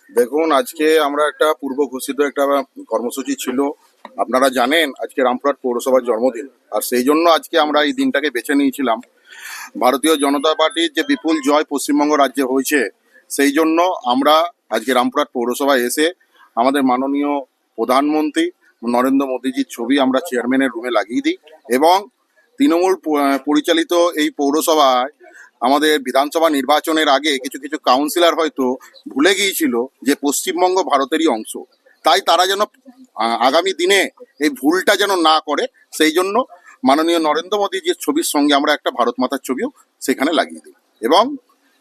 দেখুন, আজকে আমরা একটা পূর্ব ঘোষিত একটা কর্মসূচি ছিল। আপনারা জানেন আজকে রামপুরহাট পৌরসভার জন্মদিন, আর সেই জন্য আজকে আমরা এই দিনটাকে বেছে নিয়েছিলাম। ভারতীয় জনতা পার্টির যে বিপুল জয় পশ্চিমবঙ্গ রাজ্যে হয়েছে, সেই জন্য আমরা আজকে রামপুরহাট পৌরসভায় এসে আমাদের মাননীয় প্রধানমন্ত্রী নরেন্দ্র মোদীজির ছবি আমরা চেয়ারম্যানের রুমে লাগিয়ে দিই এবং তৃণমূল পরিচালিত এই পৌরসভায় আমাদের বিধানসভা নির্বাচনের আগে কিছু কিছু কাউন্সিলর হয়তো ভুলে গিয়েছিল যে পশ্চিমবঙ্গ ভারতেরই অংশ। তাই তারা যেন আগামী দিনে এই ভুলটা যেন না করে, সেই জন্য মাননীয় নরেন্দ্র মোদীজির ছবির সঙ্গে আমরা একটা ভারত মাতার ছবিও সেখানে লাগিয়ে দিই। এবং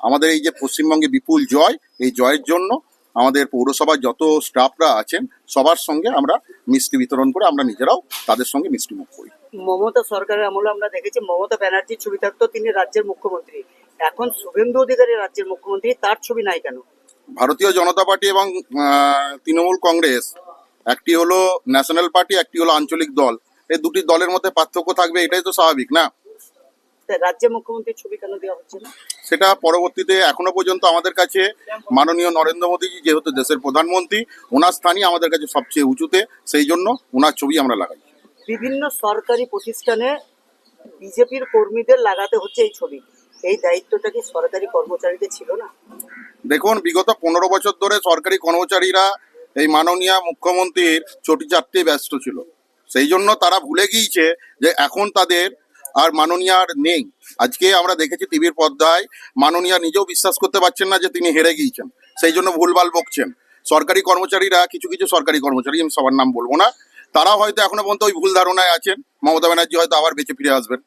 আমাদের এই যে পশ্চিমবঙ্গে বিপুল জয়, এই জয়ের জন্য আমাদের পৌরসভার যত স্টাফরা আছেন সবার সঙ্গে আমরা মিষ্টি বিতরণ করে আমরা নিজেরাও তাদের সঙ্গে মিষ্টি মুখ করি। মমতা সরকারের আমলে আমরা দেখেছি মমতা ব্যানার্জির ছবি থাকতো, তিনি রাজ্যের মুখ্যমন্ত্রী। এখন শুভেন্দু অধিকারী রাজ্যের মুখ্যমন্ত্রী, তার ছবি নাই কেন? ভারতীয় জনতা পার্টি এবং তৃণমূল কংগ্রেস, একটি হলো ন্যাশনাল পার্টি, একটি হলো আঞ্চলিক দল। এই দুটি দলের মধ্যে পার্থক্য থাকবে, এটাই তো স্বাভাবিক না? রাজ্যের মুখ্যমন্ত্রীর ছবি কেন দেওয়া হচ্ছে না? সেটা পরবর্তীতে, এখনো পর্যন্ত আমাদের কাছে মাননীয় নরেন্দ্র মোদীজি যেহেতু দেশের প্রধানমন্ত্রী, ওনার স্থানই আমাদের কাছে সবচেয়ে উঁচুতে, সেই জন্য ওনার ছবি আমরা লাগাই। বিভিন্ন সরকারি প্রতিষ্ঠানে বিজেপির কর্মীদের লাগাতে হচ্ছে এই ছবি, এই দায়িত্বটা কি সরকারি কর্মচারীদের ছিল না? দেখুন, বিগত 15 বছর ধরে সরকারি কর্মচারীরা এই মাননীয় মুখ্যমন্ত্রীর চটি চাটতে ব্যস্ত ছিল। সেই জন্য তারা ভুলে গিয়েছে যে এখন তাদের আর মাননীয় আর নেই। আজকে আমরা দেখেছি টিভির পর্দায় মাননীয় নিজেও বিশ্বাস করতে পারছেন না যে তিনি হেরে গিয়েছেন, সেই জন্য ভুলভাল বকছেন। সরকারি কর্মচারীরা, কিছু কিছু সরকারি কর্মচারী, আমি সবার নাম বলবো না, তারা হয়তো এখনো পর্যন্ত ওই ভুল ধারণায় আছেন। মমতা ব্যানার্জি হয়তো আবার বেঁচে ফিরে আসবেন।